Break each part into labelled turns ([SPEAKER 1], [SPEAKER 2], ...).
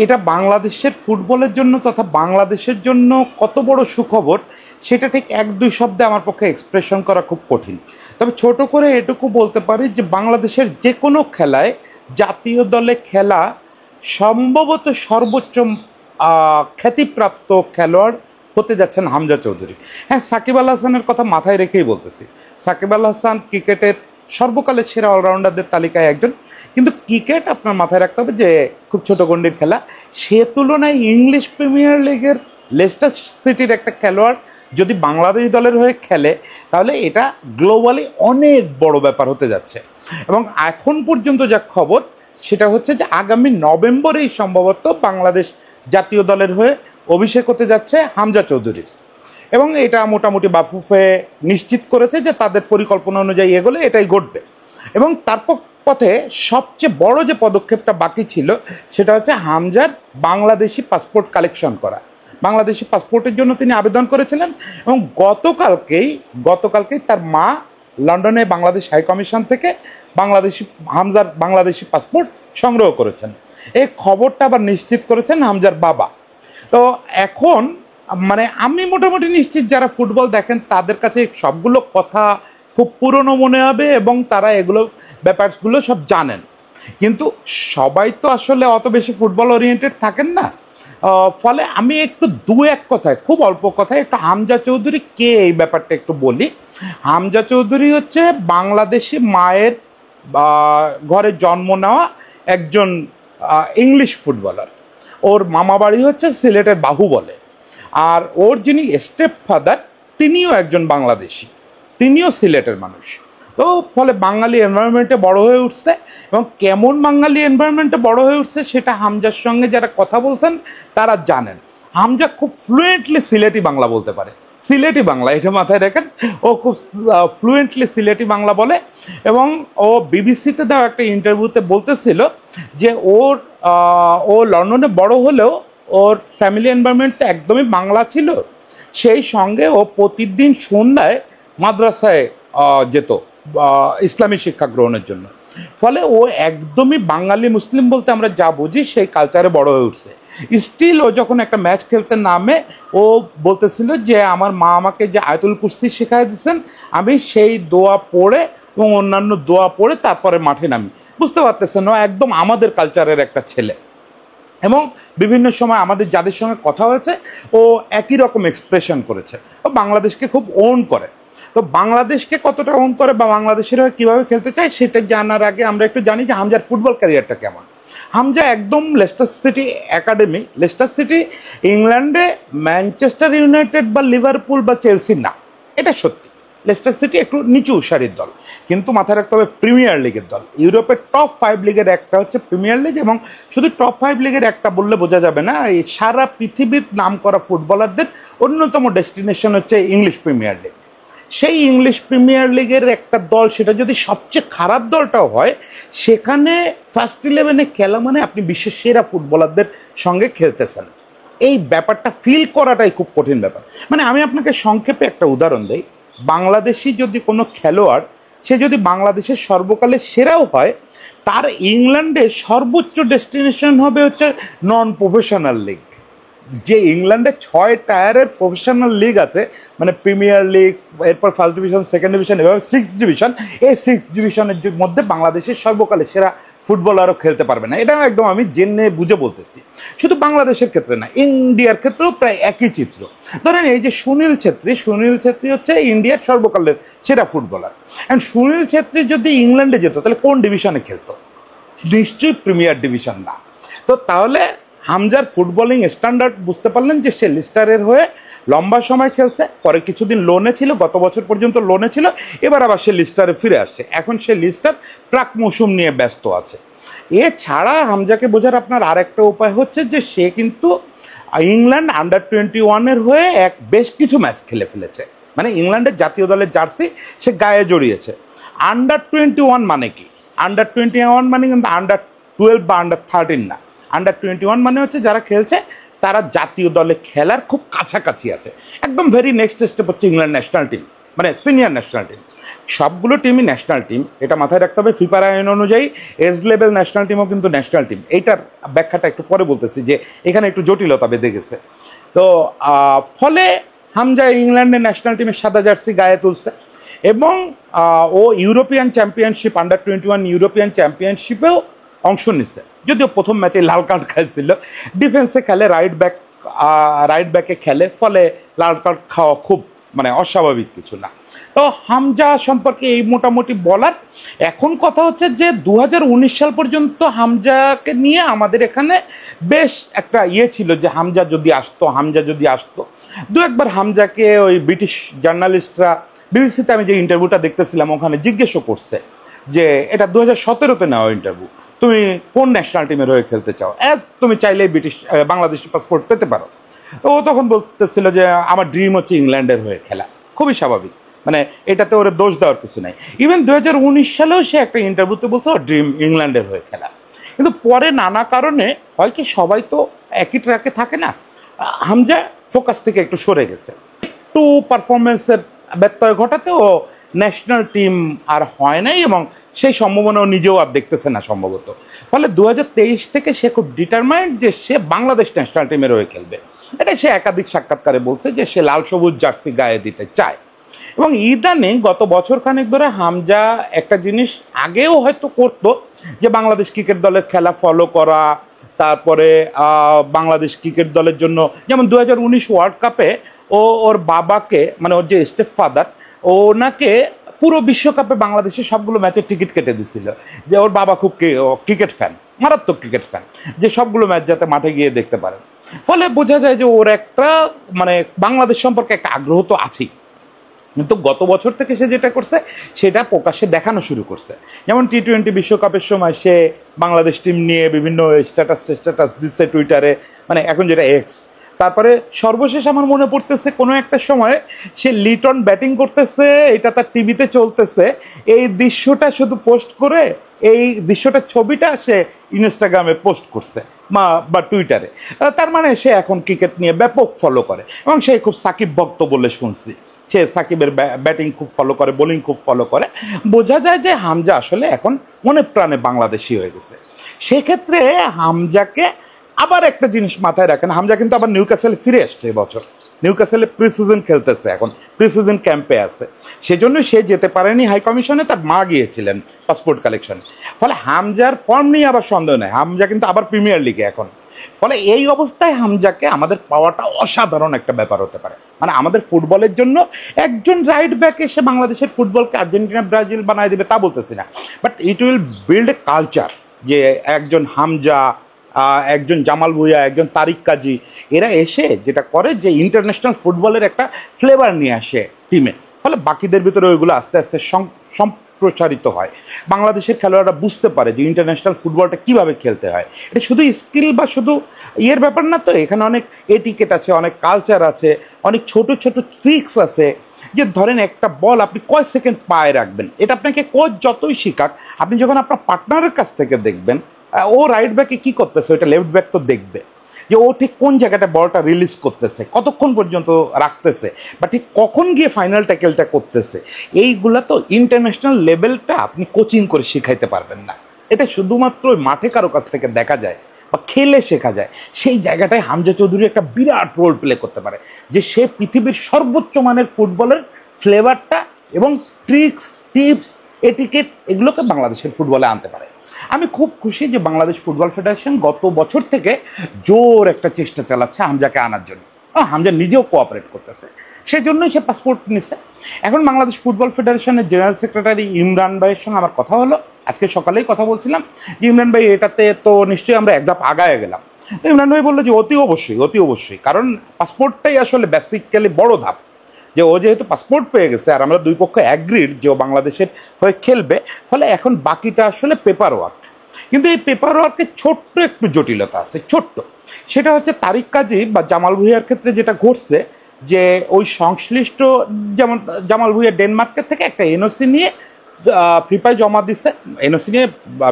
[SPEAKER 1] এটা বাংলাদেশের ফুটবলের জন্য তথা বাংলাদেশের জন্য কত বড় সুখবর সেটা ঠিক এক দুই শব্দে আমার পক্ষে এক্সপ্রেশন করা খুব কঠিন। তবে ছোট করে এটুকু বলতে পারি যে বাংলাদেশের যে কোনো খেলায় জাতীয় দলে খেলা সম্ভবত সর্বোচ্চ খ্যাতিপ্রাপ্ত খেলোয়াড় হতে যাচ্ছেন হামজা চৌধুরী। হ্যাঁ, সাকিব আল হাসানের কথা মাথায় রেখেই বলতেছি। সাকিব আল হাসান ক্রিকেটের সর্বকালের সেরা অলরাউন্ডারদের তালিকায় একজন, কিন্তু ক্রিকেট আপনার মাথায় রাখতে হবে যে খুব ছোট গণ্ডির খেলা। সে তুলনায় ইংলিশ প্রিমিয়ার লিগের লেস্টার সিটির একটা খেলোয়াড় যদি বাংলাদেশ দলের হয়ে খেলে তাহলে এটা গ্লোবালি অনেক বড় ব্যাপার হতে যাচ্ছে। এবং এখন পর্যন্ত যা খবর সেটা হচ্ছে যে আগামী নভেম্বরেই সম্ভবত বাংলাদেশ জাতীয় দলের হয়ে অভিষেক হতে যাচ্ছে হামজা চৌধুরীর। এবং এটা মোটামুটি বাফুফে নিশ্চিত করেছে যে তাদের পরিকল্পনা অনুযায়ী এগোলে এটাই ঘটবে। এবং তারপর পথে সবচেয়ে বড় যে পদক্ষেপটা বাকি ছিল সেটা হচ্ছে হামজার বাংলাদেশি পাসপোর্ট কালেকশন করা। বাংলাদেশি পাসপোর্টের জন্য তিনি আবেদন করেছিলেন এবং গতকালকেই তার মা লন্ডনে বাংলাদেশ হাই কমিশন থেকে হামজার বাংলাদেশি পাসপোর্ট সংগ্রহ করেছেন। এই খবরটা আবার নিশ্চিত করেছেন হামজার বাবা। তো এখন মানে আমি মোটামুটি নিশ্চিত যারা ফুটবল দেখেন তাদের কাছে সবগুলো কথা খুব পুরনো মনে হবে এবং তারা ব্যাপারগুলো সব জানেন। কিন্তু সবাই তো আসলে অত বেশি ফুটবল ওরিয়েন্টেড থাকেন না। ফলে আমি একটু দু এক কথায়, খুব অল্প কথায় একটু হামজা চৌধুরী কে এই ব্যাপারটা একটু বলি। হামজা চৌধুরী হচ্ছে বাংলাদেশি মায়ের ঘরে জন্ম নেওয়া একজন ইংলিশ ফুটবলার। ওর মামা বাড়ি হচ্ছে সিলেটের বাহুবলে। আর ওর যিনি স্টেপ ফাদার তিনিও একজন বাংলাদেশি, তিনিও সিলেটের মানুষ। তো ফলে বাঙালি এনভায়রনমেন্টে বড় হয়ে উঠছে এবং কেমন বাঙালি এনভায়রনমেন্টে বড় হয়ে উঠছে সেটা হামজার সঙ্গে যারা কথা বলছেন তারা জানেন। হামজা খুব ফ্লুয়েন্টলি সিলেটি বাংলা বলতে পারে। সিলেটি বাংলা, এটা মাথায় রাখেন, ও খুব ফ্লুয়েন্টলি সিলেটি বাংলা বলে। এবং ও বিবিসিতে দেওয়া একটা ইন্টারভিউতে বলতেছিল যে ও লন্ডনে বড় হলেও ওর ফ্যামিলি এনভায়রনমেন্টটা একদমই বাংলা ছিল। সেই সঙ্গে ও প্রতিদিন সন্ধ্যায় মাদ্রাসায় যেত ইসলামী শিক্ষা গ্রহণের জন্য। ফলে ও একদমই বাঙালি মুসলিম বলতে আমরা যা বুঝি সেই কালচারে বড় হয়ে উঠছে। স্টিল ও যখন একটা ম্যাচ খেলতে নামে ও বলতেছিল যে আমার মা আমাকে যে আয়াতুল কুরসি শেখাই দিয়েছেন আমি সেই দোয়া পড়ে এবং অন্যান্য দোয়া পড়ে তারপরে মাঠে নামি। বুঝতে পারতেছেন, ও একদম আমাদের কালচারের একটা ছেলে। এবং বিভিন্ন সময় আমাদের যাদের সঙ্গে কথা হয়েছে ও একই রকম এক্সপ্রেশন করেছে। ও বাংলাদেশকে খুব ওন করে। তো বাংলাদেশকে কতটা ওন করে বা বাংলাদেশের হয়ে কীভাবে খেলতে চায় সেটা জানার আগে আমরা একটু জানি যে হামজার ফুটবল ক্যারিয়ারটা কেমন। হামজা একদম Leicester city academy. Leicester city ইংল্যান্ডে ম্যানচেস্টার ইউনাইটেড বা লিভারপুল বা চেলসি না, এটা সত্যি। লেস্টার সিটি একটু নিচু সারির দল, কিন্তু মাথায় রাখতে হবে প্রিমিয়ার লিগের দল। ইউরোপের টপ 5 লিগের একটা হচ্ছে প্রিমিয়ার লিগ, এবং শুধু টপ 5 লিগের একটা বললে বোঝা যাবে না। এই সারা পৃথিবীর নাম করা ফুটবলারদের অন্যতম ডেস্টিনেশন হচ্ছে ইংলিশ প্রিমিয়ার লিগ। সেই ইংলিশ প্রিমিয়ার লিগের একটা দল, সেটা যদি সবচেয়ে খারাপ দলটাও হয়, সেখানে ফার্স্ট 11-এ খেলা মানে আপনি বিশ্বের সেরা ফুটবলারদের সঙ্গে খেলতেছেন। এই ব্যাপারটা ফিল করাটাই খুব কঠিন ব্যাপার। মানে আমি আপনাকে সংক্ষেপে একটা উদাহরণ দিই। বাংলাদেশি যদি কোনো খেলোয়াড় সে যদি বাংলাদেশের সর্বকালের সেরাও হয়, তার ইংল্যান্ডে সর্বোচ্চ ডেস্টিনেশন হবে হচ্ছে নন প্রফেশনাল লিগ। যে ইংল্যান্ডে 6 টায়ারের প্রফেশনাল লিগ আছে, মানে প্রিমিয়ার লিগ, এরপর ফার্স্ট ডিভিশন, সেকেন্ড ডিভিশন, এভাবে 6th ডিভিশন। এই 6th ডিভিশনের মধ্যে বাংলাদেশের সর্বকালের সেরা ফুটবলারও খেলতে পারবে না। এটাও একদম আমি জেনে বুঝে বলতেছি। শুধু বাংলাদেশের ক্ষেত্রে না, ইন্ডিয়ার ক্ষেত্রেও প্রায় একই চিত্র। ধরেন এই যে সুনীল ছেত্রী হচ্ছে ইন্ডিয়ার সর্বকালের সেরা ফুটবলার। অ্যান্ড সুনীল ছেত্রী যদি ইংল্যান্ডে যেত তাহলে কোন ডিভিশনে খেলতো? নিশ্চয়ই প্রিমিয়ার ডিভিশন না। তো তাহলে হামজার ফুটবলিং স্ট্যান্ডার্ড বুঝতে পারলেন যে সে লিস্টারের হয়ে লম্বা সময় খেলছে, পরে কিছুদিন লোনে ছিল, গত বছর পর্যন্ত লোনে ছিল, এবার আবার সে লিস্টারে ফিরে আসছে। এখন সে লিস্টার প্রাক মৌসুম নিয়ে ব্যস্ত আছে। এছাড়া হামজাকে বোঝার আপনার আরেকটা উপায় হচ্ছে যে সে কিন্তু ইংল্যান্ড আন্ডার-21-এর হয়ে বেশ কিছু ম্যাচ খেলে ফেলেছে। মানে ইংল্যান্ডের জাতীয় দলের জার্সি সে গায়ে জড়িয়েছে। আন্ডার-21 মানে কি? আন্ডার-21 মানে কিন্তু আন্ডার-12 বা আন্ডার-13 না। আন্ডার-21 মানে হচ্ছে যারা খেলছে তারা জাতীয় দলে খেলার খুব কাছাকাছি আছে। একদম ভেরি নেক্সট স্টেপ হচ্ছে ইংল্যান্ড ন্যাশনাল টিম। মানে সিনিয়র ন্যাশনাল টিম। সবগুলো টিমই ন্যাশনাল টিম, এটা মাথায় রাখতে হবে। ফিফার আইন অনুযায়ী এজ লেভেল ন্যাশনাল টিমও কিন্তু ন্যাশনাল টিম। এইটার ব্যাখ্যাটা একটু পরে বলতেছি যে এখানে একটু জটিলতা বেঁধে গেছে। তো ফলে হামজা ইংল্যান্ডের ন্যাশনাল টিমের সাদা জার্সি গায়ে তুলছে এবং ও ইউরোপিয়ান চ্যাম্পিয়নশিপ আন্ডার 21 ইউরোপিয়ান চ্যাম্পিয়নশিপেও অংশ নিচ্ছে। যদিও প্রথম ম্যাচে লাল কার্ড খাইছিল, ডিফেন্সে খেলে, রাইট ব্যাকে খেলে, ফলে লাল কার্ড খাওয়া খুব মানে অস্বাভাবিক কিছু না। তো হামজা সম্পর্কে এই মোটামুটি বলার। এখন কথা হচ্ছে যে 2019 সাল পর্যন্ত হামজাকে নিয়ে আমাদের এখানে বেশ একটা ছিল যে হামজা যদি আসতো। দু একবার হামজাকে ওই ব্রিটিশ জার্নালিস্টরা, বিবিসিতে আমি যে ইন্টারভিউটা দেখতেছিলাম ওখানে জিজ্ঞেসও করছে যে এটা 2017-তে নেওয়া ইন্টারভিউ, তুমি কোন ন্যাশনাল টিমের হয়ে খেলতে চাও, তুমি চাইলেই বাংলাদেশি পাসপোর্ট পেতে পারো। তো ও তখন বলতেছিল যে আমার ড্রিম হচ্ছে ইংল্যান্ডের হয়ে খেলা। খুবই স্বাভাবিক, মানে এটাতে ওর দোষ দেওয়ার কিছু নাই। ইভেন 2019 সালেও সে একটা ইন্টারভিউতে বলছে ওর ড্রিম ইংল্যান্ডের হয়ে খেলা। কিন্তু পরে নানা কারণে হয় কি, সবাই তো একই ট্র্যাকে থাকে না, হামজা ফোকাস থেকে একটু সরে গেছে, একটু পারফরমেন্সের ব্যত্যয় ঘটাতে ও ন্যাশনাল টিম আর হয় নাই এবং সেই সম্ভাবনা ও নিজেও আর দেখতেছে না সম্ভবত। ফলে 2023 থেকে সে খুব ডিটারমাইন্ড যে সে বাংলাদেশ ন্যাশনাল টিমের হয়ে খেলবে। এটা সে একাধিক সাক্ষাৎকারে বলছে যে সে লাল সবুজ জার্সি গায়ে দিতে চায়। এবং ইদানিং গত বছর খানেক ধরে হামজা একটা জিনিস আগেও হয়তো করতো, যে বাংলাদেশ ক্রিকেট দলের খেলা ফলো করা, তারপরে বাংলাদেশ ক্রিকেট দলের জন্য যেমন 2019 ওয়ার্ল্ড কাপে ওর বাবাকে, মানে ওর যে স্টেপ ফাদার, ওনাকে পুরো বিশ্বকাপে বাংলাদেশের সবগুলো ম্যাচের টিকিট কেটে দিছিল, যে ওর বাবা খুব ক্রিকেট ফ্যান, মারাত্মক ক্রিকেট ফ্যান, যে সবগুলো ম্যাচ যাতে মাঠে গিয়ে দেখতে পারেন। ফলে বোঝা যায় যে ওর একটা মানে বাংলাদেশ সম্পর্কে একটা আগ্রহ তো আছেই। কিন্তু গত বছর থেকে সে যেটা করছে সেটা প্রকাশ্যে দেখানো শুরু করছে। যেমন T20 বিশ্বকাপের সময় সে বাংলাদেশ টিম নিয়ে বিভিন্ন স্ট্যাটাস দিচ্ছে টুইটারে, মানে এখন যেটা এক্স। তারপরে সর্বশেষ আমার মনে পড়তেছে কোনো একটা সময় সে লিটন ব্যাটিং করতেছে, এটা তার টিভিতে চলতেছে, এই দৃশ্যটা শুধু পোস্ট করে, এই দৃশ্যটার ছবিটা সে ইনস্টাগ্রামে পোস্ট করছে বা টুইটারে। তার মানে সে এখন ক্রিকেট নিয়ে ব্যাপক ফলো করে এবং সে খুব সাকিব ভক্ত বলে শুনছি। সে সাকিবের ব্যাটিং খুব ফলো করে, বোলিং খুব ফলো করে। বোঝা যায় যে হামজা আসলে এখন মনে প্রাণে বাংলাদেশি হয়ে গেছে। সেক্ষেত্রে হামজাকে আবার একটা জিনিস মাথায় রাখেন, হামজা কিন্তু আবার নিউক্যাসলে ফিরে আসছে এবছর। নিউক্যাসলে প্রি সিজন খেলতেছে, এখন প্রি সিজন ক্যাম্পে আছে। সেজন্য সে যেতে পারেনি হাই কমিশনে, তার মা গিয়েছিলেন পাসপোর্ট কালেকশন। ফলে হামজার ফর্ম নিয়ে আবার সন্দেহ নেই, হামজা কিন্তু আবার প্রিমিয়ার লিগে এখন। ফলে এই অবস্থায় হামজাকে আমাদের পাওয়াটা অসাধারণ একটা ব্যাপার হতে পারে। মানে আমাদের ফুটবলের জন্য একজন রাইট ব্যাক এসে বাংলাদেশের ফুটবলকে আর্জেন্টিনা ব্রাজিল বানায় দেবে তা বলতেছি না, but it will build a culture, যে একজন হামজা, একজন জামাল ভুঁইয়া, একজন তারিক কাজী, এরা এসে যেটা করে যে ইন্টারন্যাশনাল ফুটবলের একটা ফ্লেভার নিয়ে আসে টিমে। ফলে বাকিদের ভিতরে ওইগুলো আস্তে আস্তে প্রসারিত হয়। বাংলাদেশের খেলোয়াড়রা বুঝতে পারে যে ইন্টারন্যাশনাল ফুটবলটা কীভাবে খেলতে হয়। এটা শুধু স্কিল বা শুধু ইয়ের ব্যাপার না, তো এখানে অনেক এটিকেট আছে, অনেক কালচার আছে, অনেক ছোট ছোট ট্রিক্স আছে। যে ধরেন একটা বল আপনি কয় সেকেন্ড পায়ে রাখবেন, এটা আপনাকে কোচ যতই শিখাক, আপনি যখন আপনার পার্টনারের কাছ থেকে দেখবেন ও রাইট ব্যাকে কী করতেছে, ওইটা লেফট ব্যাক তো দেখবে যে ও ঠিক কোন জায়গাটা বলটা রিলিজ করতেছে, কতক্ষণ পর্যন্ত রাখতেছে, বা ঠিক কখন গিয়ে ফাইনাল ট্যাকেলটা করতেছে। এইগুলা তো ইন্টারন্যাশনাল লেভেলটা আপনি কোচিং করে শেখাইতে পারবেন না, এটা শুধুমাত্র ওই মাঠে কারো কাছ থেকে দেখা যায় বা খেলে শেখা যায়। সেই জায়গাটায় হামজা চৌধুরী একটা বিরাট রোল প্লে করতে পারে, যে সে পৃথিবীর সর্বোচ্চ মানের ফুটবলের ফ্লেভারটা এবং ট্রিক্স, টিপস, এটিকেট এগুলোকে বাংলাদেশের ফুটবলে আনতে পারে। আমি খুব খুশি যে বাংলাদেশ ফুটবল ফেডারেশন গত বছর থেকে জোর একটা চেষ্টা চালাচ্ছে হামজাকে আনার জন্য। হামজা নিজেও কোঅপারেট করতেছে, সেজন্যই সে পাসপোর্ট নিচ্ছে। এখন বাংলাদেশ ফুটবল ফেডারেশনের জেনারেল সেক্রেটারি ইমরান ভাইয়ের সঙ্গে আমার কথা হলো, আজকে সকালেই কথা বলছিলাম যে ইমরান ভাই এটাতে তো নিশ্চয়ই আমরা এক ধাপ আগায় গেলাম। ইমরান ভাই বললো যে অতি অবশ্যই, কারণ পাসপোর্টটাই আসলে বেসিক্যালি বড় ধাপ। যে ও যেহেতু পাসপোর্ট পেয়ে গেছে আর আমরা দুই পক্ষ অ্যাগ্রিড যে ও বাংলাদেশের হয়ে খেলবে, ফলে এখন বাকিটা আসলে পেপার ওয়ার্ক। কিন্তু এই পেপার ওয়ার্কে ছোট্ট একটু জটিলতা আছে, ছোট্ট। সেটা হচ্ছে তারিক কাজী বা জামাল ভুঁইয়ার ক্ষেত্রে যেটা ঘটছে, যে ওই সংশ্লিষ্ট, যেমন জামাল ভুঁইয়া ডেনমার্কের থেকে একটা এনওসি নিয়ে ফিফায় জমা দিচ্ছে, এনওসি নিয়ে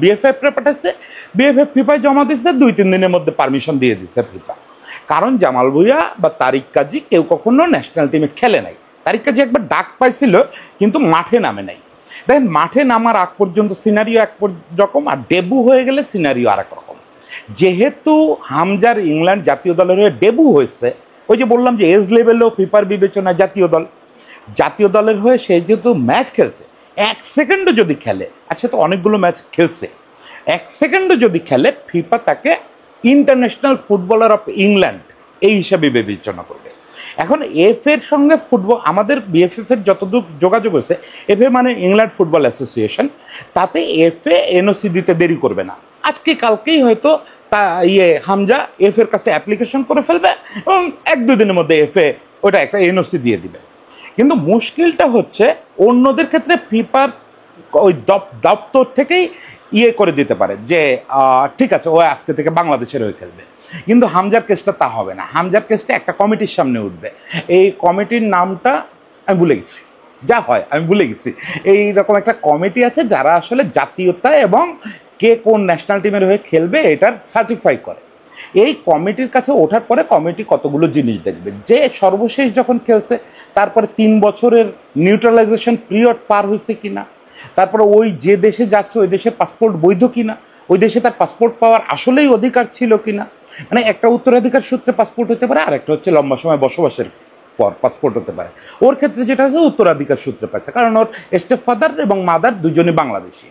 [SPEAKER 1] বিএফএফে পাঠাচ্ছে, বিএফএফ ফিফায় জমা দিচ্ছে, 2-3 দিনের মধ্যে পারমিশন দিয়ে দিচ্ছে ফিফা। কারণ জামাল ভুঁইয়া বা তারিক কাজী কেউ কখনো ন্যাশনাল টিমে খেলে নাই, তারিক কাজী একবার ডাক পাইছিল কিন্তু মাঠে নামে নাই। দেখেন মাঠে নামার আগ পর্যন্ত সিনারিও এক রকম, আর ডেবু হয়ে গেলে সিনারিও আর এক রকম। যেহেতু হামজার ইংল্যান্ড জাতীয় দলের হয়ে ডেবু হয়েছে, ওই যে বললাম যে এজ লেভেলেও ফিফার বিবেচনা জাতীয় দলের হয়ে সে যেহেতু ম্যাচ খেলছে, 1 সেকেন্ডও যদি খেলে, আর সে তো অনেকগুলো ম্যাচ খেলছে, 1 সেকেন্ডও যদি খেলে ফিফা তাকে ইন্টারন্যাশনাল ফুটবলার অফ ইংল্যান্ড এই হিসাবে বিবেচনা করবে। এখন এফ এর সঙ্গে ফুটবল, আমাদের বিএফএফ এর যতদূর যোগাযোগ হয়েছে, এফ এ মানে ইংল্যান্ড ফুটবল অ্যাসোসিয়েশন, তাতে এফ এ এনওসি দিতে দেরি করবে না। আজকে কালকেই হয়তো তা হামজা এফ এর কাছে অ্যাপ্লিকেশন করে ফেলবে এবং 1-2 দিনের মধ্যে এফ এ ওটা একটা এনওসি দিয়ে দিবে। কিন্তু মুশকিলটা হচ্ছে অন্যদের ক্ষেত্রে ফিফার ওই দপ্তর থেকেই করে দিতে পারে যে ঠিক আছে ও আজকে থেকে বাংলাদেশের হয়ে খেলবে, কিন্তু হামজার কেসটা তা হবে না। হামজার কেসটা একটা কমিটির সামনে উঠবে, এই কমিটির নামটা আমি ভুলে গেছি, যা হয় আমি ভুলে গেছি। এইরকম একটা কমিটি আছে যারা আসলে জাতীয়তা এবং কে কোন ন্যাশনাল টিমের হয়ে খেলবে এটার সার্টিফাই করে। এই কমিটির কাছে ওঠার পরে কমিটি কতগুলো জিনিস দেখবে, যে সর্বশেষ যখন খেলছে তারপরে 3 বছরের নিউট্রালাইজেশন পিরিয়ড পার হয়েছে কিনা, তারপরে ওই যে দেশে যাচ্ছে ওই দেশে পাসপোর্ট বৈধ কিনা, ওই দেশে তার পাসপোর্ট পাওয়ার আসলেই অধিকার ছিল কিনা। মানে একটা উত্তরাধিকার সূত্রে পাসপোর্ট হতে পারে, আর একটা হচ্ছে লম্বা সময় বসবাসের পর পাসপোর্ট হতে পারে। ওর ক্ষেত্রে যেটা হচ্ছে উত্তরাধিকার সূত্রে পাচ্ছে, কারণ ওর স্টেপ ফাদার এবং মাদার দুজনই বাংলাদেশি।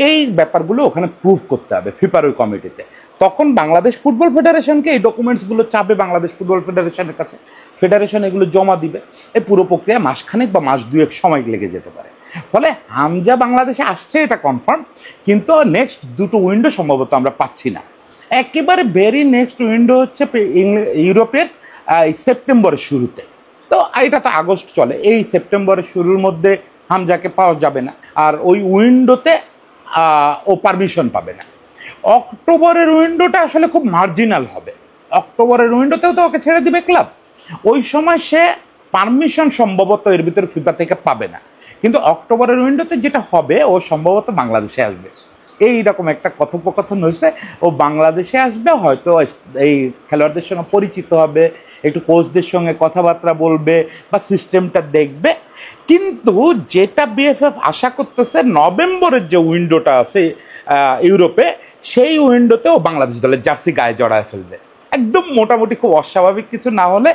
[SPEAKER 1] এই ব্যাপারগুলো ওখানে প্রুভ করতে হবে ফিফার ওই কমিটিতে। তখন বাংলাদেশ ফুটবল ফেডারেশনকে এই ডকুমেন্টসগুলো চাবে বাংলাদেশ ফুটবল ফেডারেশনের কাছে, ফেডারেশন এগুলো জমা দিবে। এই পুরো প্রক্রিয়া মাসখানেক বা মাস 2 সময় লেগে যেতে পারে। ফলে হামজা বাংলাদেশে আসছে এটা কনফার্ম, কিন্তু নেক্সট 2টো উইন্ডো সম্ভবত আমরা পাচ্ছি না। একেবারে ভেরি নেক্সট উইন্ডো হচ্ছে ইউরোপের সেপ্টেম্বরের শুরুতে। তো এটা তো আগস্ট চলে, এই সেপ্টেম্বরের শুরুর মধ্যে হামজাকে পাওয়া যাবে না, আর ওই উইন্ডোতে ও পারমিশন পাবে না। অক্টোবরের উইন্ডোটা আসলে খুব মার্জিনাল হবে, অক্টোবরের উইন্ডোতেও তো ওকে ছেড়ে দিবে ক্লাব, ওই সময় সে পারমিশন সম্ভবত এর ভিতরে ফিফা থেকে পাবে না। কিন্তু অক্টোবরের উইন্ডোতে যেটা হবে, ও সম্ভবত বাংলাদেশে আসবে, এইরকম একটা কথোপকথন হয়েছে। ও বাংলাদেশে আসবে, হয়তো এই খেলোয়াড়দের সঙ্গে পরিচিত হবে, একটু কোচদের সঙ্গে কথাবার্তা বলবে বা সিস্টেমটা দেখবে। কিন্তু যেটা বিএফএফ আশা করতেছে নভেম্বরের যে উইন্ডোটা আছে ইউরোপে, সেই উইন্ডোতে ও বাংলাদেশ দলের জার্সি গায়ে জড়ায় ফেলবে। একদম মোটামুটি খুব অস্বাভাবিক কিছু না হলে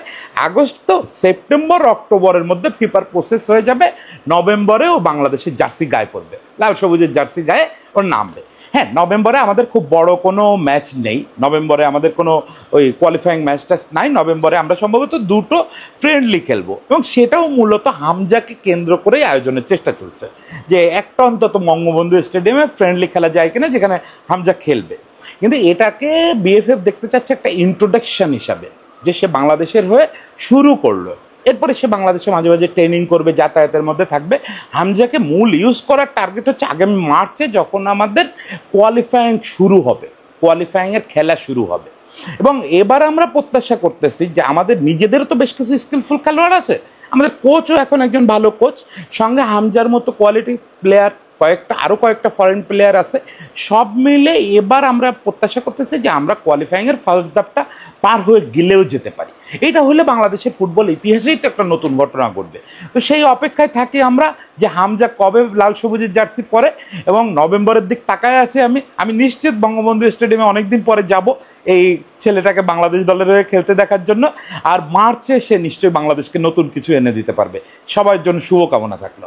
[SPEAKER 1] আগস্ট, তো সেপ্টেম্বর অক্টোবরের মধ্যে ফিফার প্রসেস হয়ে যাবে, নভেম্বরে ও বাংলাদেশের জার্সি গায়ে পড়বে, লাল সবুজের জার্সি গায়ে ওর নামবে। হ্যাঁ, নভেম্বরে আমাদের খুব বড় কোনো ম্যাচ নেই, নভেম্বরে আমাদের কোনো ওই কোয়ালিফাইং ম্যাচটা নাই। নভেম্বরে আমরা সম্ভবত 2টো ফ্রেন্ডলি খেলবো, এবং সেটাও মূলত হামজাকে কেন্দ্র করেই আয়োজনের চেষ্টা চলছে, যে একটা অন্তত বঙ্গবন্ধু স্টেডিয়ামে ফ্রেন্ডলি খেলা যায় কিনা যেখানে হামজা খেলবে। কিন্তু এটাকে বিএফএফ দেখতে চাচ্ছে একটা ইন্ট্রোডাকশন হিসাবে, যে সে বাংলাদেশের হয়ে শুরু করলো, এরপরে সে বাংলাদেশে মাঝে মাঝে ট্রেনিং করবে, যাতায়াতের মধ্যে থাকবে। হামজাকে মূল ইউজ করার টার্গেট হচ্ছে আগামী মার্চে, যখন আমাদের কোয়ালিফাইং শুরু হবে, কোয়ালিফাইংয়ের খেলা শুরু হবে। এবং এবার আমরা প্রত্যাশা করতেছি যে আমাদের নিজেদেরও তো বেশ কিছু স্কিলফুল খেলোয়াড় আছে, আমাদের কোচও এখন একজন ভালো কোচ, সঙ্গে হামজার মতো কোয়ালিটি প্লেয়ার আরও কয়েকটা ফরেন প্লেয়ার আছে। সব মিলে এবার আমরা প্রত্যাশা করতেছি যে আমরা কোয়ালিফাইংয়ের ফার্স্ট ধাপটা পার হয়ে গেলেও যেতে পারি। এটা হলে বাংলাদেশের ফুটবল ইতিহাসেই তো একটা নতুন ঘটনা ঘটবে। তো সেই অপেক্ষায় থাকি আমরা, যে হামজা কবে লাল সবুজের জার্সি পরে, এবং নভেম্বরের দিক তাকায় আছে আমি নিশ্চিত বঙ্গবন্ধু স্টেডিয়ামে অনেকদিন পরে যাব এই ছেলেটাকে বাংলাদেশ দলের হয়ে খেলতে দেখার জন্য। আর মার্চে সে নিশ্চয়ই বাংলাদেশকে নতুন কিছু এনে দিতে পারবে। সবার জন্য শুভকামনা থাকলো।